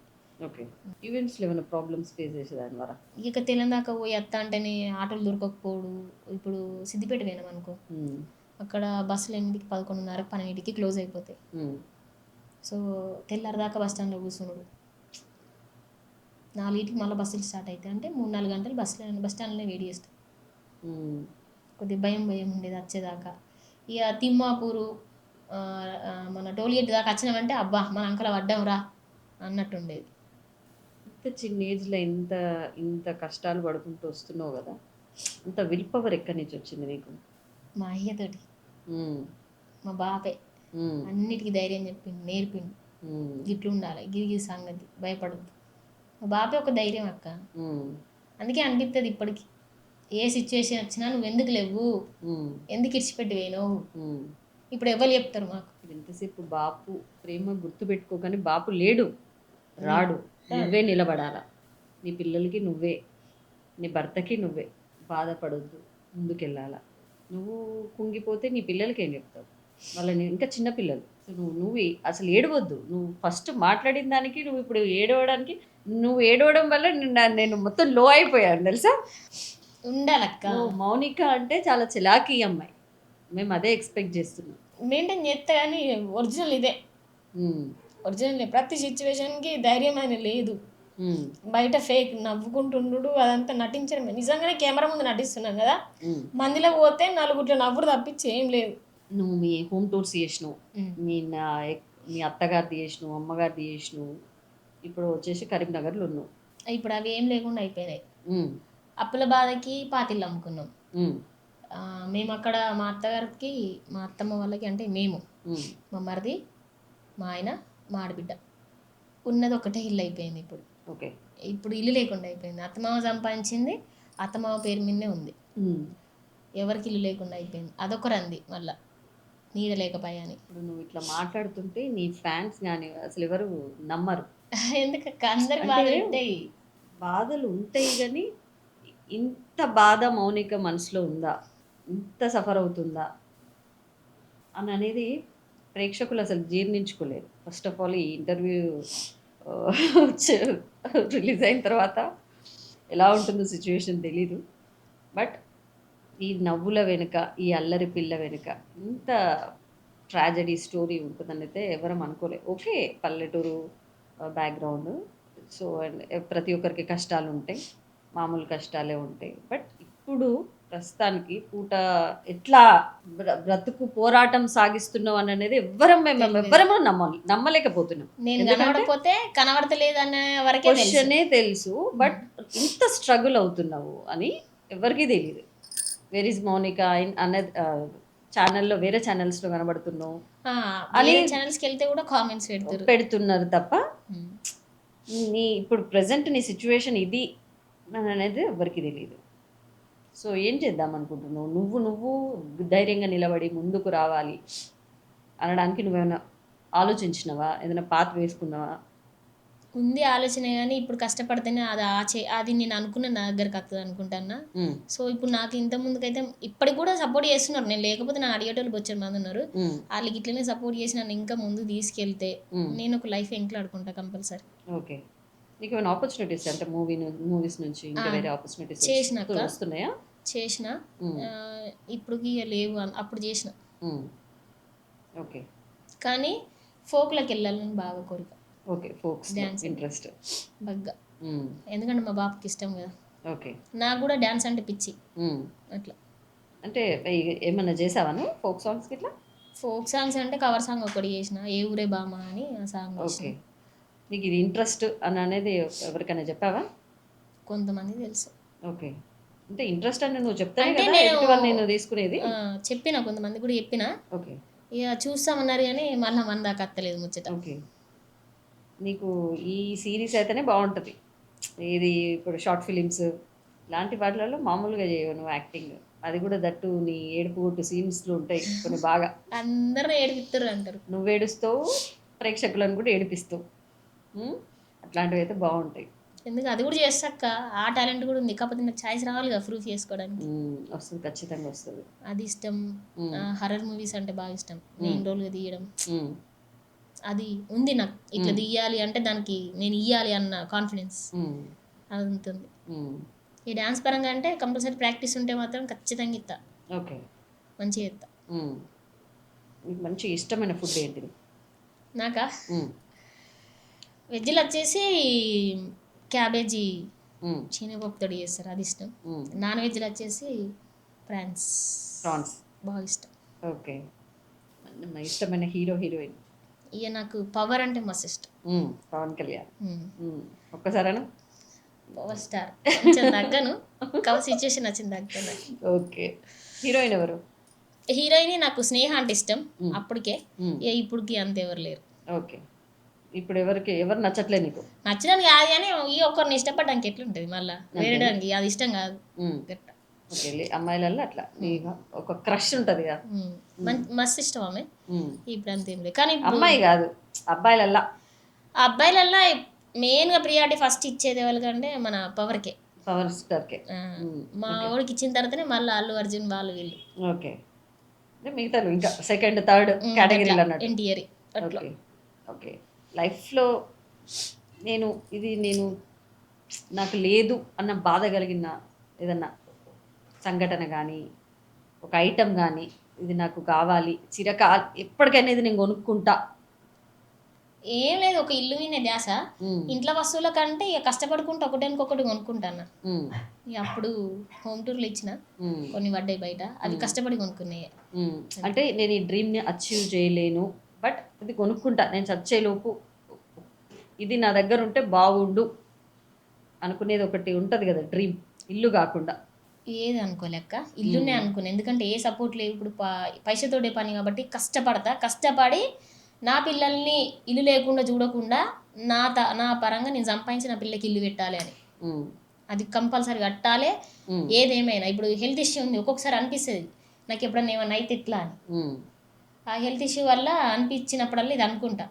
ఓకే, ఈవెంట్స్లో ఏమైనా ప్రాబ్లమ్స్ ఫేస్ చేసేదాని ద్వారా? ఇక తెలంగాణ పోయి అత్త అంటేనే ఆటోలు దొరకకపోడు. ఇప్పుడు సిద్దిపేట పోయినాం అనుకో, అక్కడ బస్సులు 8కి 11:30 12కి క్లోజ్ అయిపోతాయి. సో తెల్లారిదాకా బస్ స్టాండ్లో కూర్చున్నాడు. 4కి మళ్ళీ బస్సులు స్టార్ట్ అవుతాయి అంటే 3-4 గంటలు బస్ స్టాండ్లోనే వెయిట్ చేస్తాం. కొద్దిగా భయం ఉండేది వచ్చేదాకా. ఇక తిమ్మాపూరు మన టోల్గేట్ దాకా వచ్చినామంటే అబ్బా మన అంకల పడ్డాంరా అన్నట్టు ఉండేది. ఇంత చిన్న ఏజ్లో ఇంత కష్టాలు పడుకుంటూ వస్తున్నావు కదా, అంత విల్ పవర్ ఎక్కడి నుంచి వచ్చింది నీకు? మా అయ్యతోటి, మా బాపే అన్నిటికీ ధైర్యం చెప్పిండు, నేర్పిండు. గిట్లు ఉండాలి, గిరిగి సంగతి భయపడద్దు. మా బాపే ఒక ధైర్యం అక్క. అందుకే అనిపిస్తుంది ఇప్పటికి ఏ సిచ్యువేషన్ వచ్చినా నువ్వు ఎందుకు లేవు, ఎందుకు ఇడిచిపెట్టి పోయినావు, ఇప్పుడు ఎవరు చెప్తారు మాకు. ఎంతసేపు బాపు ప్రేమ గుర్తు పెట్టుకోగానే బాపు లేడు, రాడు, నువ్వే నిలబడాలా. నీ పిల్లలకి నువ్వే, నీ భర్తకి నువ్వే. బాధపడొద్దు, ముందుకెళ్ళాలా. నువ్వు కుంగిపోతే నీ పిల్లలకి ఏం చెప్తావు? వాళ్ళని ఇంకా చిన్నపిల్లలు. సో, నువ్వు అసలు ఏడవద్దు. నువ్వు ఫస్ట్ మాట్లాడిన దానికి నువ్వు ఇప్పుడు ఏడవడానికి నువ్వు ఏడవడం వల్ల నేను మొత్తం లో అయిపోయాను తెలుసా? ఉండాలక్క. మౌనిక అంటే చాలా చిలాకీ అమ్మాయి. మేము అదే ఎక్స్పెక్ట్ చేస్తున్నాం. మెయింటైన్ చేస్తే కానీ ఒరిజినల్ ఇదే. ఒరిజినల్ ప్రతి సిచ్యువేషన్కి ధైర్యం అని లేదు. బయట ఫేక్ నవ్వుకుంటుండు అదంతా నటించడమే. నిజంగానే కెమెరా ముందు నటిస్తున్నాం కదా, మందిలో పోతే నలుగురిలో నవ్వుడు తప్పించి ఏం లేదు. నువ్వు మీ హోమ్ టూర్స్ చేసినావు, మీ అత్తగారిది చేసినావు, అమ్మగారిది చేసినావు, ఇప్పుడు వచ్చేసి కరీంనగర్లో ఉన్నావు. ఇప్పుడు అవి ఏం లేకుండా అయిపోయినాయి. అప్పుల బాధకి పాతిళ్ళు అమ్ముకున్నాం. మేము అక్కడ మా అత్తగారికి మా అత్తమ్మ వాళ్ళకి అంటే మేము మా మరిది మా ఆయన మా ఆడబిడ్డ ఉన్నది ఒకటే ఇల్లు అయిపోయింది. ఇప్పుడు ఇల్లు లేకుండా అయిపోయింది. అత్తమామ సంపాదించింది అత్తమామ పేరు మీదనే ఉంది. ఎవరికి ఇల్లు లేకుండా అయిపోయింది. అదొక రంది మళ్ళా నీడ లేకపోయాని. ఇప్పుడు నువ్వు ఇట్లా మాట్లాడుతుంటే నీ ఫ్యాన్స్ కానీ అసలు ఎవరు నమ్మరు. ఎందుకక్క అందరికి బాధలు ఉంటాయి. బాధలు ఉంటాయి కానీ ఇంత బాధ మౌనిక మనసులో ఉందా, ఇంత సఫర్ అవుతుందా అని అనేది ప్రేక్షకులు అసలు జీర్ణించుకోలేరు. ఫస్ట్ ఆఫ్ ఆల్ ఈ ఇంటర్వ్యూ రిలీజ్ అయిన తర్వాత ఎలా ఉంటుందో సిచ్యువేషన్ తెలీదు. బట్ ఈ నవ్వుల వెనుక, ఈ అల్లరి పిల్ల వెనుక ఇంత ట్రాజడీ స్టోరీ ఉంటుందని అయితే ఎవరం అనుకోలేదు. ఓకే, పల్లెటూరు బ్యాక్గ్రౌండ్, సో అండ్ ప్రతి ఒక్కరికి కష్టాలు ఉంటాయి, మామూలు కష్టాలే ఉంటాయి. బట్ ఇప్పుడు ప్రస్తుతానికి పూట ఎట్లా బ్రతుకు పోరాటం సాగిస్తున్నాం అని అనేది ఎవ్వరము నమ్మలేకపోతున్నాం. నేను కనబడపోతే కనబడతలేదు అనే వరకే క్వశ్చనే తెలుసు, బట్ ఇంత స్ట్రగుల్ అవుతున్నావు అని ఎవరికీ తెలియదు. వేర్ ఇస్ మౌనికా అనేది ఛానల్లో వేరే ఛానల్స్లో కనబడుతున్నావు అని ఛానల్స్కి వెళ్తే కూడా కామెంట్స్ పెడుతున్నారు తప్ప నీ ఇప్పుడు ప్రజెంట్ నీ సిచ్యువేషన్ ఇది అనేది ఎవరికి తెలియదు. సో ఏం చేద్దాం అనుకుంటున్నావు? నువ్వు ధైర్యంగా నిలబడి ముందుకు రావాలి అనడానికి నువ్వేమైనా ఆలోచించినవా? ఏదైనా పాత్ వేసుకున్నావా? ఉంది ఆలోచన, కానీ ఇప్పుడు కష్టపడితేనే అది నేను అనుకున్న నా దగ్గరకు వస్తుంది అనుకుంటానా. సో ఇప్పుడు నాకు ఇంత ముందుకైతే ఇప్పటికి కూడా సపోర్ట్ చేస్తున్నారు. నేను లేకపోతే నన్ను అడిగేటోళ్ళు వచ్చారు మంది ఉన్నారు. వాళ్ళకి ఇట్లనే సపోర్ట్ చేసి నన్ను ఇంకా ముందు తీసుకెళ్తే నేను ఒక లైఫ్ ఎంట్లాడుకుంటా కంపల్సరీ. ఓకే, నీకు ఏమైనా ఆపర్చునిటీస్ అంటే మూవీస్ నుంచి ఇంకా వేరే ఆపర్చునిటీస్ చేసినాక వస్తున్నాయా? చేసిన ఇప్పటికి లేవు, అప్పుడు చేసిన. ఓకే, కానీ ఫోక్లోకి వెళ్ళాలని బాగా కోరిక. ఓకే, ఫోక్స్ డాన్స్ ఇంట్రెస్ట్ బాగా, ఎందుకంటే మా బాబుకి ఇష్టం కదా. ఓకే, నాకు కూడా డాన్స్ అంటే పిచ్చి. అట్లా అంటే ఏమన్నా చేసావా ఫోక్ సాంగ్స్ ఇట్లా? ఫోక్ సాంగ్స్ అంటే కవర్ సాంగ్ ఒకటి చేసిన, ఏ ఊరే బామా అని ఆ సాంగ్. ఓకే, నీకు ఇది ఇంట్రెస్ట్ అని అనేది ఎవరికైనా చెప్పావా? కొంతమంది తెలుసు. ఓకే, అంటే ఇంట్రెస్ట్ అని నువ్వు చెప్తానే అంటే కదా నేను తీసుకునేది. చెప్పిన కొంతమంది కూడా చెప్పిన. ఓకే, ఇక చూస్తామన్నారు కానీ మళ్ళీ మన దాకా అత్తలేదు ముచ్చట. ఓకే, నీకు ఈ సిరీస్ అయితేనే బాగుంటుంది. ఇది ఇప్పుడు షార్ట్ ఫిలిమ్స్ లాంటి వాటిలలో మామూలుగా చేయవు నువ్వు యాక్టింగ్. అది కూడా దట్టు నీ ఏడుపు కొట్టు సీన్స్లో ఉంటాయి కొన్ని బాగా. అందరూ ఏడిపిస్తారు అంటారు. నువ్వు ఏడుస్తావు, ప్రేక్షకులను కూడా ఏడిపిస్తావు. అట్లాంటివి అయితే బాగుంటాయి. ఎందుకు అది కూడా చేస్తాక ఆ టాలెంట్ కూడా ఉంది, కాకపోతే నాకు ఛాయిస్ రావాలి కదా ప్రూఫ్ చేసుకోవడానికి. వస్తుంది, ఖచ్చితంగా వస్తుంది. అది ఇష్టం. హర్రర్ మూవీస్ అంటే బాగా ఇష్టం. మెయిన్ రోల్గా తీయడం అది ఉంది నాకు. ఇట్లా తీయాలి అంటే దానికి నేను ఇయ్యాలి అన్న కాన్ఫిడెన్స్ అది ఉంటుంది. ఈ డ్యాన్స్ పరంగా అంటే కంపల్సరీ ప్రాక్టీస్ ఉంటే మాత్రం ఖచ్చితంగా ఇస్తా. ఓకే, మంచిగా ఇస్తా. మంచి ఇష్టమైన ఫుడ్ ఏంటిది? నాకా వెజ్లో వచ్చేసి క్యాబేజీ శనగపప్పుతో చేస్తారు, అది ఇష్టం. నాన్ వెజ్లో వచ్చేసి ప్రాన్స్ బాగా ఇష్టం. ఓకే, ఇష్టమైన హీరోయిన్? ఇక నాకు పవర్ అంటే మస్తు ఇష్టం. పవన్ కళ్యాణ్. ఒక్కసారేనా? పవర్ స్టార్ కొంచెం తగ్గను, కవర్ సిచ్యువేషన్ వచ్చింది తగ్గను. ఓకే, హీరోయిన్ ఎవరు? హీరోయిన్ నాకు స్నేహ అంటే ఇష్టం అప్పటికే. ఇప్పటికి అంత ఎవరు లేరు. ఓకే, ఇప్పుడు ఎవరు నచ్చట్లే నీకు? నచ్చడానికి కాదు కానీ ఈ ఒక్కరిని ఇష్టపడడానికి ఎట్లుంటుంది మళ్ళీ వేయడానికి, అది ఇష్టం కాదు. ఓకే, అమ్మాయిలలో అట్లా ఒక క్రష్ ఉంటుంది కదా, మస్తు ఇష్టం ఆమె. ఇప్పుడు అంతేం లేదు. కానీ అమ్మాయి కాదు, అబ్బాయిలల్లా మెయిన్గా ప్రియారిటీ ఫస్ట్ ఇచ్చేది ఎవరికంటే మన పవర్ స్టార్కే. మా వాడికి ఇచ్చిన తర్వాతనే మళ్ళీ అల్లు అర్జున్ వాళ్ళు వీళ్ళు. ఓకే, అంటే మిగతాలు ఇంకా సెకండ్ థర్డ్ కేటగిరీలో అన్నట్టు. ఎన్టీఆర్ అట్లా. Okay okay. లైఫ్లో నేను నాకు లేదు అన్న బాధ కలిగిన ఏదన్నా సంఘటన కానీ ఒక ఐటెం కానీ ఇది నాకు కావాలి ఎప్పటికైనా ఇది నేను కొనుక్కుంటా. ఏం లేదు, ఒక ఇల్లు వినే ధ్యాస. ఇంట్లో వస్తువుల కంటే ఇక కష్టపడుకుంటూ ఒకటి కొనుక్కుంటాను. ఇక అప్పుడు హోమ్ టూర్లు ఇచ్చిన కొన్ని పడ్డాయి బయట, అవి కష్టపడి కొనుక్కున్నాయి. అంటే నేను ఈ డ్రీమ్ని అచీవ్ చేయలేను, బట్ ఇది కొనుక్కుంటా, నేను చచ్చేలోపు ఇది నా దగ్గర ఉంటే బాగుండు అనుకునేది ఒకటి ఉంటుంది కదా డ్రీమ్, ఇల్లు కాకుండా. ఏది అనుకోలేక ఇల్లునే అనుకున్నాను, ఎందుకంటే ఏ సపోర్ట్ లేదు. ఇప్పుడు పైసతోడే పని కాబట్టి కష్టపడి నా పిల్లల్ని ఇల్లు లేకుండా చూడకుండా నా పరంగా నేను సంపాదించి నా పిల్లకి ఇల్లు పెట్టాలి అని. అది కంపల్సరీ కట్టాలి. ఏదేమైనా ఇప్పుడు హెల్త్ ఇష్యూ ఉంది, ఒక్కొక్కసారి అనిపిస్తుంది నాకు ఎప్పుడన్నా ఏమన్నా అయితే ఎట్లా అని. ఆ హెల్త్ ఇష్యూ వల్ల అనిపించినప్పుడల్లా ఇది అనుకుంటా,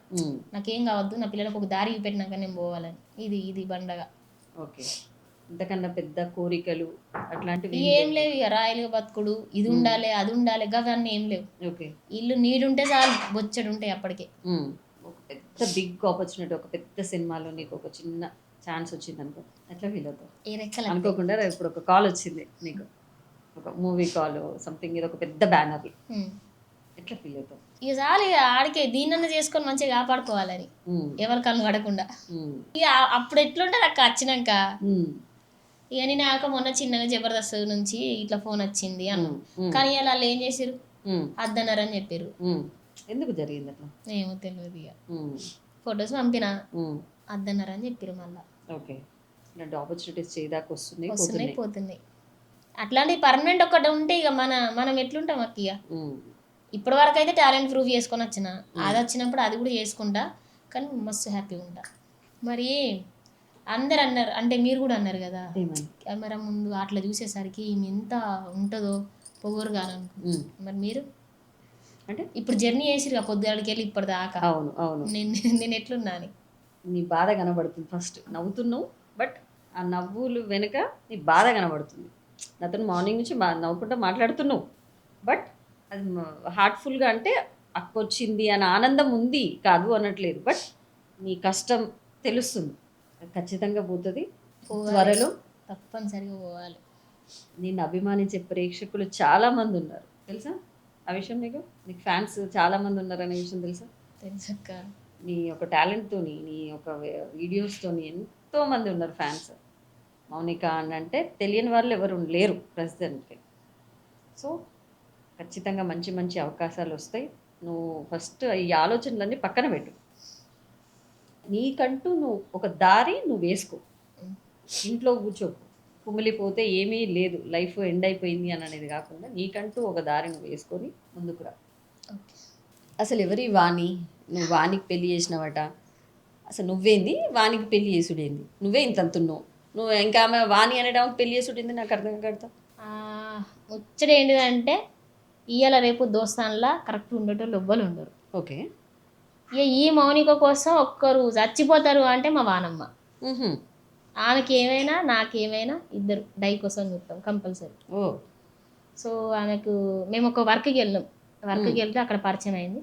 నాకేం కావద్దు, నా పిల్లలకు ఒక దారి పెట్టినాక నేను పోవాలని. ఇది బండగా. ఓకే. ఇంతకన్నా పెద్ద కోరికలు అట్లాంటివి ఏం లేవు. ఇక రాయలుగా బతుకుడు, ఇది ఉండాలి అది ఉండాలి గవన్నీ ఏం లేవు. ఓకే. ఇల్లు నీడుంటే చాలు, బొచ్చడు ఉంటాయి అప్పటికే. ఒక పెద్ద బిగ్ ఆపర్చునిటీ, ఒక పెద్ద సినిమాలో నీకు ఒక చిన్న ఛాన్స్ వచ్చింది అనుకో, ఎట్లా ఫీల్ అవుతావు? ఏ రెక్కలు అనుకోకుండా ఇప్పుడు ఒక కాల్ వచ్చింది నీకు, ఒక మూవీ కాల్ సంథింగ్, ఇది ఒక పెద్ద బ్యానర్, ఎట్లా ఫీల్ అవుతావు? ఇక చాలు, ఇక ఆడికే దీన్నన్నా చేసుకొని మంచిగా కాపాడుకోవాలని, ఎవరి కళ్ళు పడకుండా. ఇక అప్పుడు ఎట్లుంటుంది అక్క వచ్చినాక. ఇక నేను ఆక మొన్న చిన్నగా జబర్దస్త్ నుంచి ఇట్లా ఫోన్ వచ్చింది అన్న, కానీ ఇలా వాళ్ళు ఏం చేసారు, అద్దన్నారని చెప్పారు. ఎందుకు జరిగింది అట్లా ఏమో తెలియదు. ఇక ఫొటోస్ పంపిన, అద్దన్నారని చెప్పారు మళ్ళీ. ఓకే. ఇలాంటి ఆపర్చునిటీస్ చేయదాకా పోతున్నాయి. అట్లాంటి పర్మనెంట్ ఒకటి ఉంటే ఇక మనం ఎట్లుంటాం అక్క. ఇక ఇప్పటి వరకు అయితే టాలెంట్ ప్రూవ్ చేసుకొని వచ్చిన, అది వచ్చినప్పుడు అది కూడా చేసుకుంటా, కానీ మస్తు హ్యాపీగా ఉంటా. మరి అందరు అన్నారు, అంటే మీరు కూడా అన్నారు కదా కెమెరా ముందు అట్లా చూసేసరికి ఈమె ఎంత ఉంటుందో పొగరు కాదనుకో. మరి మీరు అంటే ఇప్పుడు జర్నీ చేసిరు కదా పొద్దుగాడికి వెళ్ళి ఇప్పటిదాకా. అవును. నేను ఎట్లున్నా అని నీ బాధ కనబడుతుంది. ఫస్ట్ నవ్వుతున్నావు, బట్ ఆ నవ్వులు వెనుక నీ బాధ కనబడుతుంది. నాతో మార్నింగ్ నుంచి నవ్వుకుంటూ మాట్లాడుతున్నావు, బట్ అది హార్ట్ఫుల్గా, అంటే అక్కొచ్చింది అని ఆనందం ఉంది, కాదు అనట్లేదు, బట్ నీ కష్టం తెలుస్తుంది. ఖచ్చితంగా పోతుంది త్వరలో, తప్పనిసరిగా పోవాలి. నిన్ను అభిమానించే ప్రేక్షకులు చాలామంది ఉన్నారు తెలుసా ఆ విషయం? నీకు ఫ్యాన్స్ చాలామంది ఉన్నారు అనే విషయం తెలుసక్క. నీ ఒక టాలెంట్తోని, నీ ఒక వీడియోస్తోని ఎంతోమంది ఉన్నారు ఫ్యాన్స్. మౌనిక అని అంటే తెలియని వాళ్ళు ఎవరు లేరు ప్రస్తుతానికి. సో ఖచ్చితంగా మంచి మంచి అవకాశాలు వస్తాయి. నువ్వు ఫస్ట్ ఈ ఆలోచనలన్నీ పక్కన పెట్టు, నీకంటూ నువ్వు ఒక దారి నువ్వు వేసుకో. ఇంట్లో కూర్చోకు, కుమిలిపోతే ఏమీ లేదు, లైఫ్ ఎండ్ అయిపోయింది అని అనేది కాకుండా నీకంటూ ఒక దారి నువ్వు వేసుకొని ముందుకు రా. అసలు ఎవరి వాణి? నువ్వు వానికి పెళ్లి చేసినవట, అసలు నువ్వేంది వానికి పెళ్లి చేసుడేంది? నువ్వే ఇంత అంటున్నావు, నువ్వు ఇంకా ఆమె వాణి అనేటానికి పెళ్లి చేసుడేంది? నాకు అర్థం కడతా. ముచ్చట ఏంటిదంటే ఇవాళ రేపు దోస్తాన్లా కరెక్ట్ ఉండేటోళ్ళు ఎవ్వరు ఉండరు. ఓకే. ఇక ఈ మౌనిక కోసం ఒక్కరు చచ్చిపోతారు అంటే మా వానమ్మ. ఆమెకి ఏమైనా నాకేమైనా ఇద్దరు డై కోసం చూస్తాం కంపల్సరీ. సో ఆమెకు మేము ఒక వర్క్కి వెళ్తే అక్కడ పరిచయం అయింది.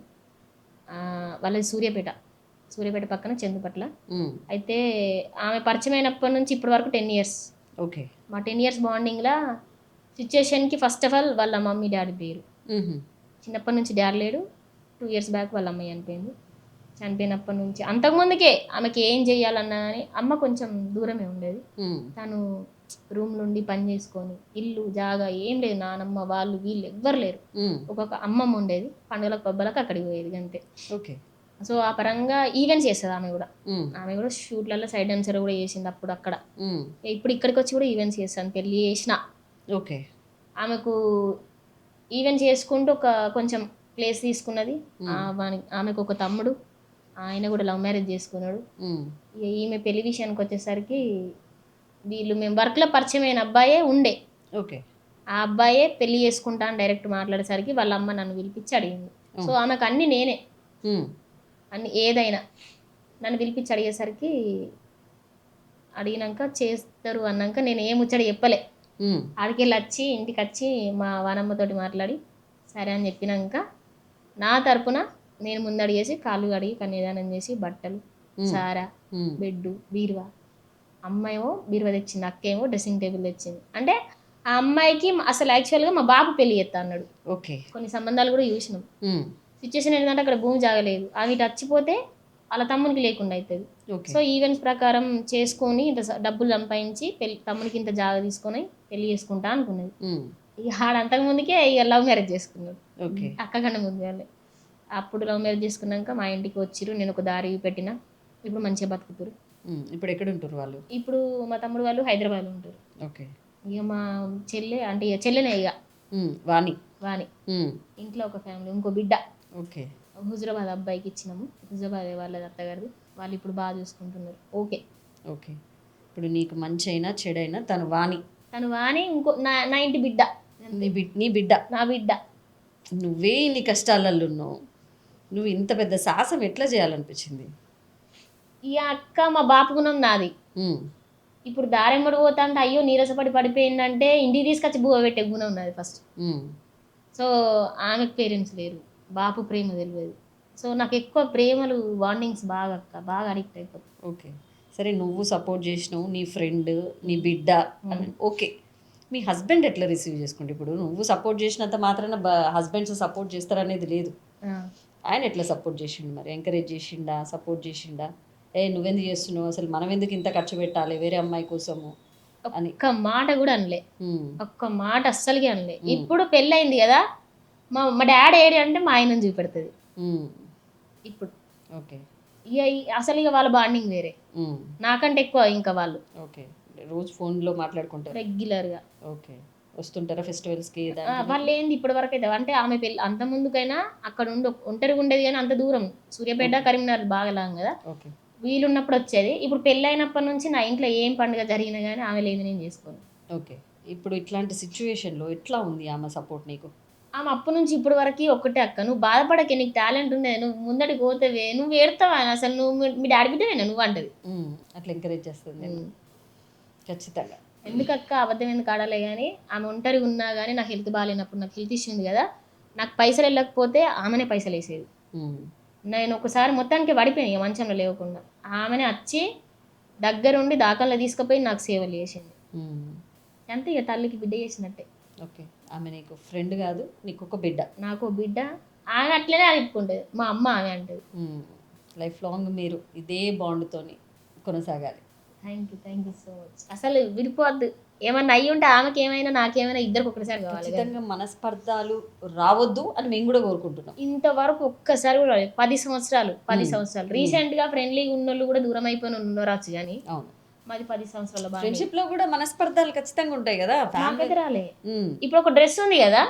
వాళ్ళది సూర్యాపేట పక్కన చందుపట్ల. అయితే ఆమె పరిచయం అయినప్పటి నుంచి ఇప్పటి వరకు 10 years. ఓకే. మా 10 years బాండింగ్లో సిచ్యుయేషన్కి ఫస్ట్ ఆఫ్ ఆల్ వాళ్ళ మమ్మీ డాడీ పేరు. చిన్నప్పటి నుంచి డాడీ లేడు. 2 years బ్యాక్ వాళ్ళ అమ్మాయి చనిపోయినప్పటి నుంచి అంతకుముందుకే ఆమెకి ఏం చెయ్యాలన్నా కానీ అమ్మ కొంచెం దూరమే ఉండేది. తను రూమ్ నుండి పని చేసుకొని, ఇల్లు జాగా ఏం లేదు, నానమ్మ వాళ్ళు వీళ్ళు ఎవ్వరు లేరు. ఒక్కొక్క అమ్మమ్మ ఉండేది, పండుగలకు పబ్బలకు అక్కడికి పోయేది అంతే. ఓకే. సో ఆ పరంగా ఈవెంట్స్ చేస్తుంది ఆమె కూడా షూట్లలో సైడ్ డాన్సర్ కూడా చేసింది అప్పుడు అక్కడ. ఇప్పుడు ఇక్కడికి వచ్చి కూడా ఈవెంట్స్ చేస్తాను, పెళ్ళి చేసిన. ఓకే. ఆమెకు ఈవెంట్స్ చేసుకుంటూ ఒక కొంచెం ప్లేస్ తీసుకున్నది. ఆమెకు ఒక తమ్ముడు, ఆయన కూడా లవ్ మ్యారేజ్ చేసుకున్నాడు. ఈమె పెళ్లి విషయానికి వచ్చేసరికి వీళ్ళు మేము వర్క్లో పరిచయమైన అబ్బాయే ఉండే. ఓకే. ఆ అబ్బాయే పెళ్లి చేసుకుంటా అని డైరెక్ట్ మాట్లాడేసరికి వాళ్ళ అమ్మ నన్ను పిలిపించి అడిగింది. సో ఆమెకు అన్ని నేనే, అన్ని ఏదైనా నన్ను పిలిపించి అడిగేసరికి అడిగినాక చేస్తారు అన్నాక నేను ఏ ముచ్చడి చెప్పలే. ఆడికెళ్ళి వచ్చి ఇంటికి వచ్చి మా వానమ్మతోటి మాట్లాడి సరే అని చెప్పినాక నా తరపున నేను ముందడిగేసి కాళ్ళు కడిగి కన్యాదానం చేసి బట్టలు సారా బెడ్ బీరువా అమ్మాయేమో బీరువా తెచ్చింది, అక్కేమో డ్రెస్సింగ్ టేబుల్ తెచ్చింది. అంటే ఆ అమ్మాయికి అసలు యాక్చువల్గా మా బాబు పెళ్లి చేస్తా అన్నాడు. ఓకే. కొన్ని సంబంధాలు కూడా చూసినాం. సిచ్యువేషన్ ఏంటంటే అక్కడ భూమి జాగలేదు, అవి చచ్చిపోతే వాళ్ళ తమ్మునికి లేకుండా అవుతుంది. సో ఈవెంట్స్ ప్రకారం చేసుకొని ఇంత డబ్బులు సంపాదించి తమ్మునికి ఇంత జాగ తీసుకొని పెళ్లి చేసుకుంటా అనుకున్నది. ఇక ఆడంతకు ముందుకే ఇక లవ్ మ్యారేజ్ చేసుకున్నాడు అక్క కన్నా ముందు వాళ్ళే. అప్పుడు లవ్ మ్యారేజ్ చేసుకున్నాక మా ఇంటికి వచ్చిర్రు, నేను ఒక దారి పెట్టిన, ఇప్పుడు మంచిగా బతుకుతారు. ఇప్పుడు ఎక్కడ ఉంటారు వాళ్ళు? ఇప్పుడు మా తమ్ముడు వాళ్ళు హైదరాబాద్లో ఉంటారు. ఓకే. ఇక మా చెల్లె అంటే ఇక చెల్లెనే ఇక వాణి ఇంట్లో ఒక ఫ్యామిలీ, ఇంకో బిడ్డ. ఓకే. హుజరాబాద్ అబ్బాయికి ఇచ్చినాము, హుజరాబాద్ వాళ్ళది అత్తగారిది. వాళ్ళు ఇప్పుడు బాగా చూసుకుంటున్నారు. ఓకే. ఓకే. ఇప్పుడు నీకు మంచి అయినా చెడైనా తను వాణి ఇంకో నా ఇంటి బిడ్డ, నీ బిడ్డ, నా బిడ్డ. నువ్వే ఇన్ని కష్టాలలో ఉన్నావు, నువ్వు ఇంత పెద్ద సాహసం ఎట్లా చేయాలనిపించింది? ఈ అక్క మా బాపు గుణం నాది. ఇప్పుడు దారెమ్మడి పోతా అంటే అయ్యో నీరసపడి పడిపోయిందంటే ఇంటికి తీసుకొచ్చి బువ్వ పెట్టే గుణం నాది ఫస్ట్. సో ఆమెకు పేరెంట్స్ లేరు, బాపు ప్రేమ తెలియదు. సో నాకు ఎక్కువ ప్రేమలు బాండింగ్స్ బాగా అడిక్ట్ అయిపోతుంది. ఓకే. సరే, నువ్వు సపోర్ట్ చేసినావు, నీ ఫ్రెండ్, నీ బిడ్డ, ఓకే. మీ హస్బెండ్ ఎట్లా రిసీవ్ చేసుకుంటే? ఇప్పుడు నువ్వు సపోర్ట్ చేసినంత మాత్రాన హస్బెండ్స్ సపోర్ట్ చేస్తారనేది లేదు. ఆయన ఎట్లా సపోర్ట్ చేసిండు మరి? ఎంకరేజ్ చేసిండా, సపోర్ట్ చేసిండా? నువ్వెందుకు చేస్తున్నావు, అసలు మనం ఎందుకు ఇంత ఖర్చు పెట్టాలి వేరే అమ్మాయి కోసము అని ఒక్క మాట కూడా అనలే, ఒక్క మాట అస్సలుగా అనలే. ఇప్పుడు పెళ్ళయింది కదా, మా డాడీ ఏడి అంటే మా ఆయనని చూపెడుతుంది ఇప్పుడు. ఓకే. ఇక అసలు ఇక వాళ్ళ బాండింగ్ వేరే, నాకంటే ఎక్కువ ఇంకా వాళ్ళు. ఓకే. రోజు ఫోన్లో మాట్లాడుకుంటారు రెగ్యులర్గా. ఓకే. వస్తుంటారా ఫెస్టివల్స్కి? వాళ్ళు ఏంది ఇప్పటి వరకు అయితే అంటే ఆమె పెళ్ళి అంత ముందుకైనా అక్కడ ఒంటరిగా ఉండేది, కానీ అంత దూరం సూర్యాపేట కరీంనగర్ బాగా లాంగ్ కదా, వీలున్నప్పుడు వచ్చేది. ఇప్పుడు పెళ్ళి అయినప్పటి నుంచి నా ఇంట్లో ఏం పండుగ జరిగినా కానీ ఆమె లేదు నేను చేసుకోను. ఓకే. ఇప్పుడు ఇట్లాంటి సిచ్యువేషన్లో ఎట్లా ఉంది ఆమె సపోర్ట్ నీకు? ఆమె అప్పటి నుంచి ఇప్పటి వరకు ఒక్కటే, అక్క నువ్వు బాధపడకే, నీకు టాలెంట్ ఉంది, నువ్వు ముందడికి పోతావే, నువ్వు ఏడతావా, అసలు నువ్వు మీ డాడీ బిడ్డవేనా నువ్వు అంటది. అట్లా ఎంకరేజ్ చేస్తుంది ఖచ్చితంగా. ఎందుకక్క అబద్ధం ఎందుకు ఆడాలే, కానీ ఆమె ఒంటరిగా ఉన్నా కానీ నాకు హెల్త్ బాగాలేనప్పుడు, నాకు హెల్త్ ఇష్యూ ఉంది కదా, నాకు పైసలు వెళ్ళకపోతే ఆమెనే పైసలు వేసేది. నేను ఒకసారి మొత్తానికి పడిపోయాను ఇక మంచంలో లేవకుండా, ఆమెనే వచ్చి దగ్గరుండి దాఖల్లో తీసుకుపోయి నాకు సేవలు చేసింది. అంతే, ఇక తల్లికి బిడ్డ చేసినట్టే. ఓకే. ఆమె నీకు ఫ్రెండ్ కాదు, నీకు ఒక బిడ్డ. నాకు బిడ్డ. ఆమె అట్లనే అడుక్కుంటుంది, మా అమ్మ ఆమె అంటది. లైఫ్ లాంగ్ మీరు ఇదే బాండ్తోని కొనసాగాలి. Thank you so much. అసలు విడిపోవద్దు, ఏమన్నా అయ్యి ఉంటే ఆమెకి ఏమైనా నాకేమైనా ఇద్దరికి ఒకసారి కావాలి. ఖచ్చితంగా మనస్పర్ధాలు రావద్దు అని మేము కూడా కోరుకుంటున్నాం. ఇంతవరకు ఒక్కసారి కూడా 10 సంవత్సరాలు రీసెంట్గా ఫ్రెండ్లీగా ఉన్నోళ్ళు కూడా దూరం అయిపోయిన ఉండరాచ్చు, కానీ మాది 10 సంవత్సరాల ఫ్రెండ్షిప్ లో కూడా మనస్పర్ధాలు ఖచ్చితంగా ఉంటాయి కదా. నాకైతే రాలే. ఇప్పుడు ఒక డ్రెస్ ఉంది కదా,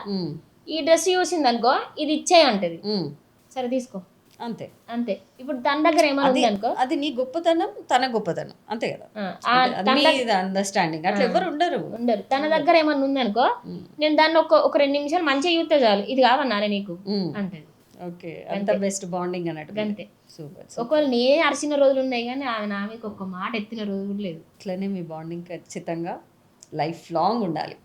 ఈ డ్రెస్ చూసింది అనుకో, ఇది ఇచ్చేయి అంటది, సరే తీసుకో, అంతే. ఇప్పుడు తన దగ్గర ఏమైనా ఉంది అనుకో, అది నీ గొప్పతనం, తన గొప్పతనం, అంతే కదా, అండర్స్టాండింగ్. అట్లా ఎవరు ఉండరు. తన దగ్గర ఏమన్నా ఉంది అనుకో, నేను దాన్ని ఒక 2 నిమిషాలు మంచిగా చూస్తే చాలు, ఇది కావన్నానే నీకు అంటది. ఓకే. అంత బెస్ట్ బాండింగ్ అన్నట్టు. అంతే. ఒకవేళ నేనే అరిచిన రోజులు ఉన్నాయి, కానీ ఆమెకు ఒక మాట ఎత్తిన రోజు లేదు. అట్లనే మీ బాండింగ్ ఖచ్చితంగా లైఫ్ లాంగ్ ఉండాలి.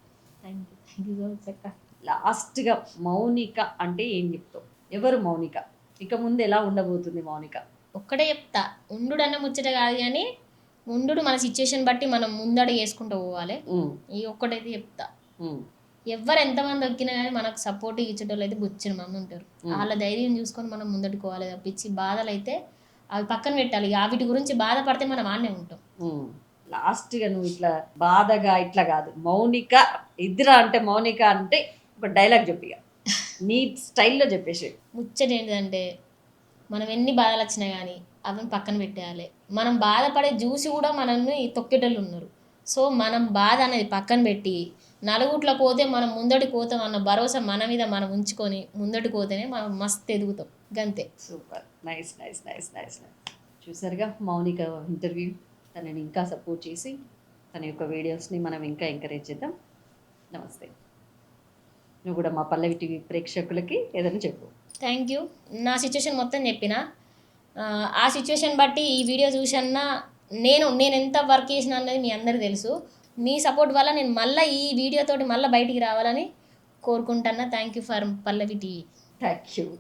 థ్యాంక్ యూ సో మచ్ అక్క. లాస్ట్గా మౌనిక అంటే ఏం చెప్తావు? ఎవరు మౌనిక? ఇక ముందు ఎలా ఉండబోతుంది మౌనిక? ఒక్కటే చెప్తా, ఉండు అన్న ముచ్చట కాదు, కానీ ఉండు మన సిచ్యువేషన్ బట్టి మనం ముందడుగు వేసుకుంటూ పోవాలి. ఈ ఒక్కటైతే చెప్తా, ఎవరు ఎంతమంది దొక్కినా కానీ మనకు సపోర్ట్ ఇచ్చేటోళ్ళు అయితే బుచ్చిన మంది ఉంటారు. వాళ్ళ ధైర్యం చూసుకొని మనం ముందడుకోవాలి తప్పించి బాధలు అయితే అవి పక్కన పెట్టాలి. వీటి గురించి బాధపడితే మనం ఆడనే ఉంటాం. లాస్ట్గా నువ్వు ఇట్లా బాధగా ఇట్లా కాదు, మౌనిక ఇద్దరా అంటే మౌనిక అంటే ఒక డైలాగ్ చెప్పి నీ స్టైల్లో చెప్పేసి. ముచ్చట ఏంటంటే, మనం ఎన్ని బాధలు వచ్చినా కానీ అవన్నీ పక్కన పెట్టేయాలి. మనం బాధపడే చూసి కూడా మనల్ని తొక్కేటోళ్ళు ఉన్నారు. సో మనం బాధ అనేది పక్కన పెట్టి నలుగుట్ల పోతే మనం ముందడికి పోతాం అన్న భరోసా మన మీద మనం ఉంచుకొని ముందడికి పోతేనే మనం మస్తు ఎదుగుతాం. గంతే. సూపర్. నైస్. చూసారుగా మౌనిక ఇంటర్వ్యూ. తనని ఇంకా సపోర్ట్ చేసి తన యొక్క వీడియోస్ని మనం ఇంకా ఎంకరేజ్ చేద్దాం. నమస్తే. నువ్వు కూడా మా పల్లవి టీవీ ప్రేక్షకులకి ఏదైనా చెప్పు. Thank you. నా సిచ్యువేషన్ మొత్తం చెప్పిన, ఆ సిచ్యువేషన్ బట్టి ఈ వీడియో చూసన్నా నేను ఎంత వర్క్ చేసిన అన్నది మీ అందరికీ తెలుసు. మీ సపోర్ట్ వల్ల నేను మళ్ళీ ఈ వీడియోతోటి మళ్ళీ బయటికి రావాలని కోరుకుంటున్నా. Thank you for Pallavi TV. Thank you.